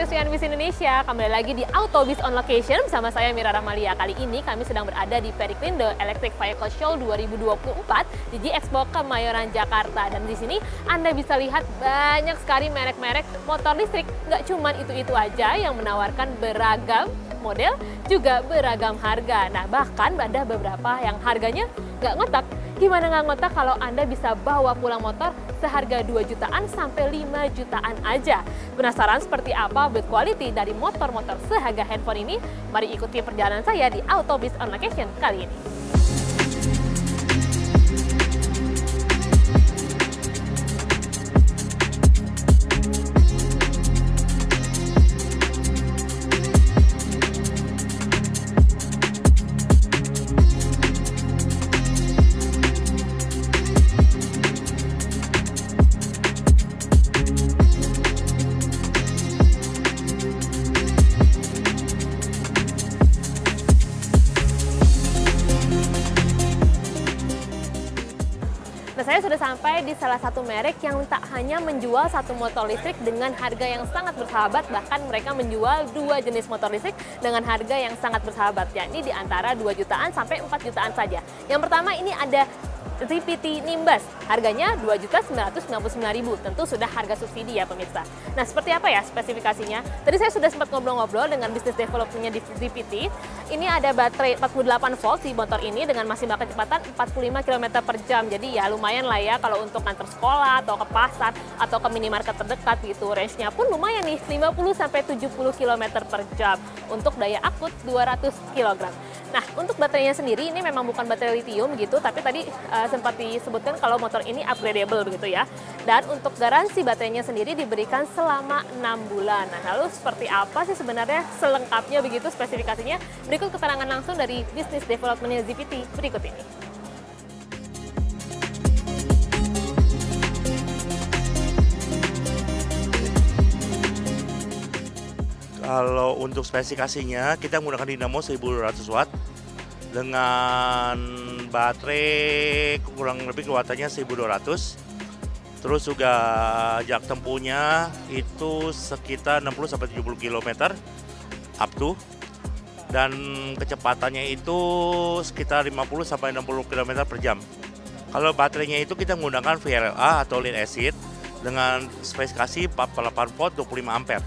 to CNBC Indonesia. Kembali lagi di Autobiz on Location bersama saya Mira Rahmalia. Kali ini kami sedang berada di Periklindo Electric Vehicle Show 2024 di G-Expo Kemayoran, Jakarta. Dan di sini Anda bisa lihat banyak sekali merek-merek motor listrik. Nggak cuma itu-itu aja yang menawarkan beragam model, juga beragam harga. Nah, bahkan ada beberapa yang harganya nggak ngotak. Gimana nggak ngotak kalau Anda bisa bawa pulang motor seharga 2 jutaan sampai 5 jutaan aja. Penasaran seperti apa build quality dari motor-motor seharga handphone ini? Mari ikuti perjalanan saya di Autobiz on Location kali ini. Nah, saya sudah sampai di salah satu merek yang tak hanya menjual satu motor listrik dengan harga yang sangat bersahabat, bahkan mereka menjual 2 jenis motor listrik dengan harga yang sangat bersahabat, yakni di antara 2 jutaan sampai 4 jutaan saja. Yang pertama ini ada ZPT Nimbus, harganya Rp2.999.000, tentu sudah harga subsidi ya pemirsa. Nah, seperti apa ya spesifikasinya? Tadi saya sudah sempat ngobrol-ngobrol dengan bisnis developernya di ZPT. Ini ada baterai 48 volt di motor ini dengan maksimal kecepatan 45 km per jam. Jadi ya lumayan lah ya kalau untuk antar sekolah atau ke pasar atau ke minimarket terdekat gitu. Range-nya pun lumayan nih, 50 sampai 70 km per jam. Untuk daya akut 200 kg. Nah, untuk baterainya sendiri ini memang bukan baterai lithium gitu, tapi tadi sempat disebutkan kalau motor ini upgradable begitu ya. Dan untuk garansi baterainya sendiri diberikan selama 6 bulan. Nah, lalu seperti apa sih sebenarnya selengkapnya begitu spesifikasinya? Berikut keterangan langsung dari bisnis development ZPT berikut ini. Kalau untuk spesifikasinya, kita menggunakan dinamo 1200 watt dengan baterai kurang lebih kekuatannya 1200. Terus juga jarak tempuhnya itu sekitar 60-70 km up to. Dan kecepatannya itu sekitar 50-60 km per jam. Kalau baterainya itu kita menggunakan VRLA atau lead acid dengan spesifikasi 48 volt 25 ampere.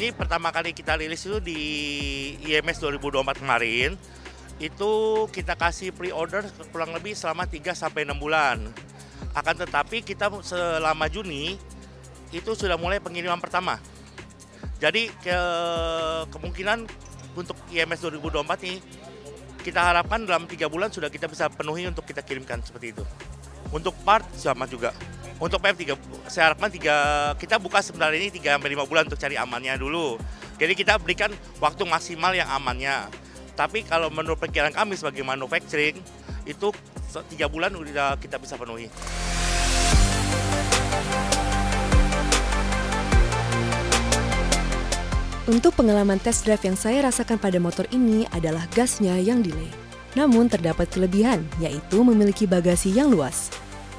Ini pertama kali kita rilis itu di IMS 2024 kemarin. Itu kita kasih pre-order kurang lebih selama 3-6 bulan. Akan tetapi kita selama Juni itu sudah mulai pengiriman pertama. Jadi kemungkinan untuk IMS 2024 ini kita harapkan dalam 3 bulan sudah kita bisa penuhi untuk kita kirimkan seperti itu. Untuk part sama juga. Untuk PM3, saya harapkan kita buka sebenarnya ini 3-5 bulan untuk cari amannya dulu. Jadi kita berikan waktu maksimal yang amannya. Tapi kalau menurut perkiraan kami sebagai manufacturing, itu 3 bulan udah kita bisa penuhi. Untuk pengalaman test drive yang saya rasakan pada motor ini adalah gasnya yang delay. Namun terdapat kelebihan, yaitu memiliki bagasi yang luas.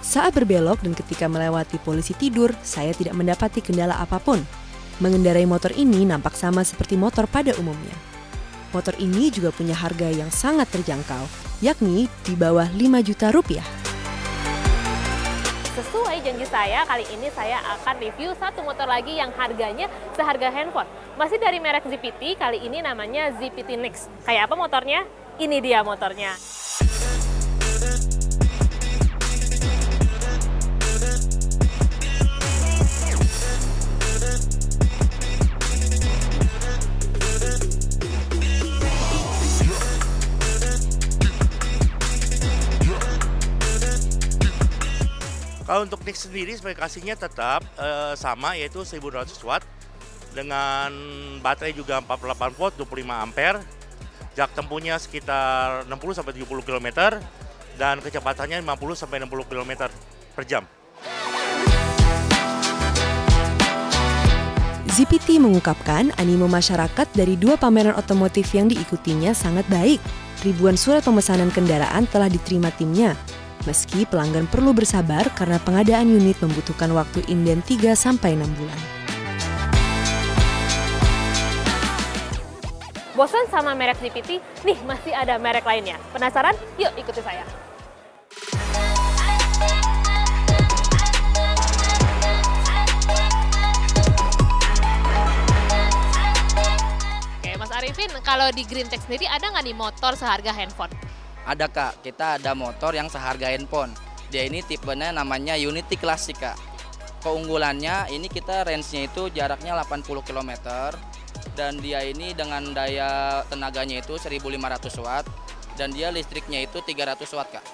Saat berbelok dan ketika melewati polisi tidur, saya tidak mendapati kendala apapun. Mengendarai motor ini nampak sama seperti motor pada umumnya. Motor ini juga punya harga yang sangat terjangkau, yakni di bawah 5 juta rupiah. Sesuai janji saya, kali ini saya akan review satu motor lagi yang harganya seharga handphone. Masih dari merek ZPT, kali ini namanya ZPT Next. Kayak apa motornya? Ini dia motornya. Kalau untuk Next sendiri spesifikasinya tetap sama, yaitu 1200 watt dengan baterai juga 48 volt 25 ampere. Jarak tempuhnya sekitar 60-70 km dan kecepatannya 50-60 km per jam. ZPT mengungkapkan animo masyarakat dari 2 pameran otomotif yang diikutinya sangat baik. Ribuan surat pemesanan kendaraan telah diterima timnya. Meski pelanggan perlu bersabar karena pengadaan unit membutuhkan waktu inden 3-6 bulan. Bosan sama merek CPT? Nih masih ada merek lainnya. Penasaran? Yuk ikuti saya. Oke Mas Arifin, kalau di Greentech sendiri ada nggak nih motor seharga handphone? Ada Kak, kita ada motor yang seharga handphone. Dia ini tipenya namanya Unity Classic Kak. Keunggulannya ini kita range-nya itu jaraknya 80 km. Dan dia ini dengan daya tenaganya itu 1500 watt. Dan dia listriknya itu 300 watt Kak.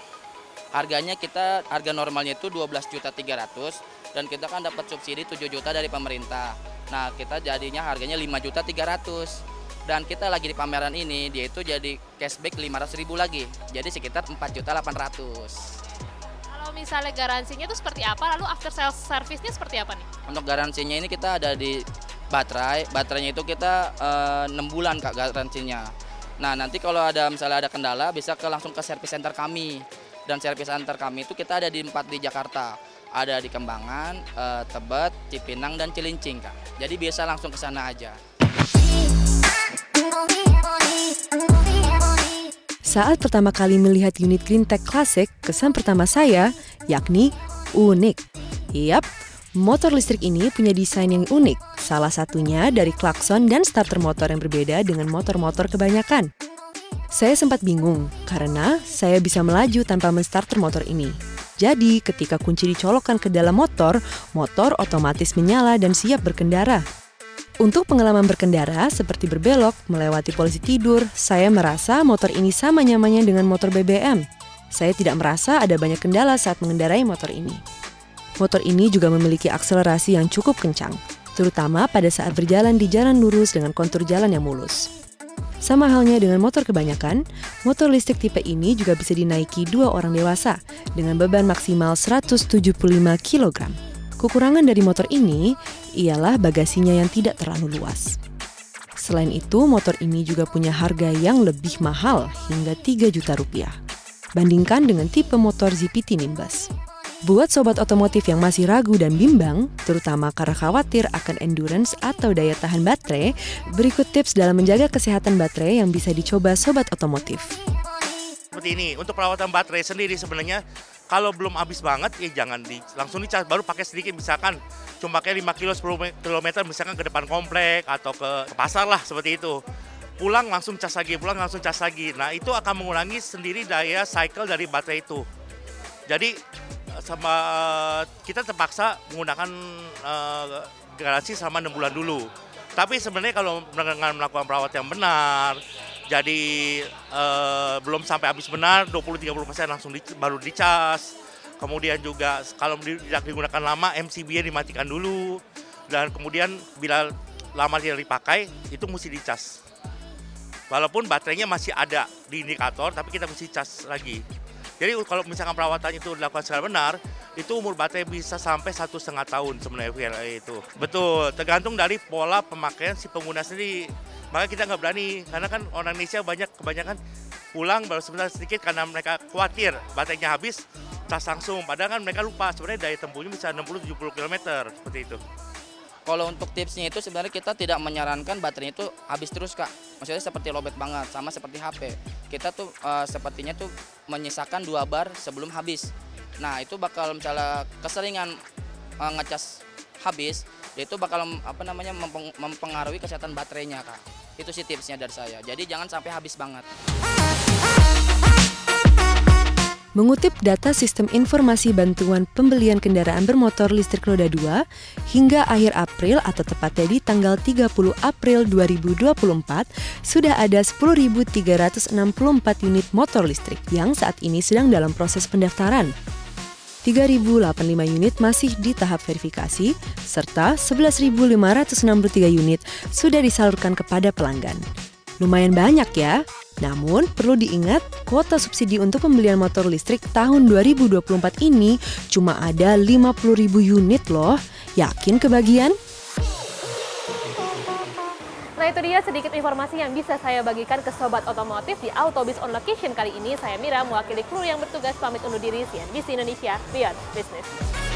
Harga normalnya itu 12.300.000. Dan kita kan dapat subsidi 7 juta dari pemerintah. Nah kita jadinya harganya 5.300.000. Dan kita lagi di pameran ini, dia itu jadi cashback 500.000 lagi. Jadi sekitar 4.800.000. Kalau misalnya garansinya itu seperti apa, lalu after sales service-nya seperti apa nih? Untuk garansinya ini kita ada di baterainya itu kita 6 bulan Kak garansinya. Nah nanti kalau misalnya ada kendala bisa langsung ke service center kami. Dan service center kami itu kita ada di 4 di Jakarta. Ada di Kembangan, Tebet, Cipinang, dan Cilincing Kak. Jadi bisa langsung ke sana aja. Saat pertama kali melihat unit Greentech Classic, kesan pertama saya yakni unik. Yap, motor listrik ini punya desain yang unik. Salah satunya dari klakson dan starter motor yang berbeda dengan motor-motor kebanyakan. Saya sempat bingung karena saya bisa melaju tanpa menstarter motor ini. Jadi ketika kunci dicolokkan ke dalam motor, motor otomatis menyala dan siap berkendara. Untuk pengalaman berkendara seperti berbelok, melewati polisi tidur, saya merasa motor ini sama nyamannya dengan motor BBM. Saya tidak merasa ada banyak kendala saat mengendarai motor ini. Motor ini juga memiliki akselerasi yang cukup kencang, terutama pada saat berjalan di jalan lurus dengan kontur jalan yang mulus. Sama halnya dengan motor kebanyakan, motor listrik tipe ini juga bisa dinaiki 2 orang dewasa dengan beban maksimal 175 kg. Kekurangan dari motor ini ialah bagasinya yang tidak terlalu luas. Selain itu, motor ini juga punya harga yang lebih mahal hingga 3 juta rupiah. Bandingkan dengan tipe motor ZPT Nimbus. Buat sobat otomotif yang masih ragu dan bimbang, terutama karena khawatir akan endurance atau daya tahan baterai, berikut tips dalam menjaga kesehatan baterai yang bisa dicoba sobat otomotif. Seperti ini, untuk perawatan baterai sendiri sebenarnya kalau belum habis banget ya jangan langsung dicas, baru pakai sedikit, misalkan cuma pakai 5 kilo 10 km misalkan ke depan komplek atau ke pasar lah seperti itu. Pulang langsung cas lagi, pulang langsung cas lagi. Nah itu akan mengurangi sendiri daya cycle dari baterai itu. Jadi kita terpaksa menggunakan garansi selama 6 bulan dulu. Tapi sebenarnya kalau dengan melakukan perawatan yang benar, jadi belum sampai habis benar, 20-30% langsung baru dicas. Kemudian juga kalau tidak digunakan lama, MCB-nya dimatikan dulu. Dan kemudian bila lama tidak dipakai, itu mesti dicas. Walaupun baterainya masih ada di indikator, tapi kita mesti cas lagi. Jadi kalau misalkan perawatan itu dilakukan secara benar, itu umur baterai bisa sampai 1,5 tahun sebenarnya VLA itu. Betul, tergantung dari pola pemakaian si pengguna sendiri. Maka kita nggak berani, karena kan orang Indonesia kebanyakan pulang baru sebentar sedikit karena mereka khawatir baterainya habis, cas langsung. Padahal kan mereka lupa sebenarnya daya tempuhnya bisa 60-70 km seperti itu. Kalau untuk tipsnya itu sebenarnya kita tidak menyarankan baterainya itu habis terus Kak. Maksudnya seperti lowbat banget, sama seperti HP. Kita tuh sepertinya tuh menyisakan 2 bar sebelum habis. Nah itu bakal misalnya keseringan ngecas habis, itu bakal mempengaruhi kesehatan baterainya Kak. Itu sih tipsnya dari saya. Jadi jangan sampai habis banget. Mengutip data Sistem Informasi Bantuan Pembelian Kendaraan Bermotor Listrik Roda 2, hingga akhir April atau tepatnya di tanggal 30 April 2024, sudah ada 10.364 unit motor listrik yang saat ini sedang dalam proses pendaftaran. 3.085 unit masih di tahap verifikasi, serta 11.563 unit sudah disalurkan kepada pelanggan. Lumayan banyak ya. Namun, perlu diingat, kuota subsidi untuk pembelian motor listrik tahun 2024 ini cuma ada 50.000 unit loh. Yakin kebagian? Nah itu dia sedikit informasi yang bisa saya bagikan ke Sobat Otomotif di Autobiz On Location kali ini. Saya Mira, mewakili kru yang bertugas pamit undur diri. CNBC Indonesia, Beyond Business.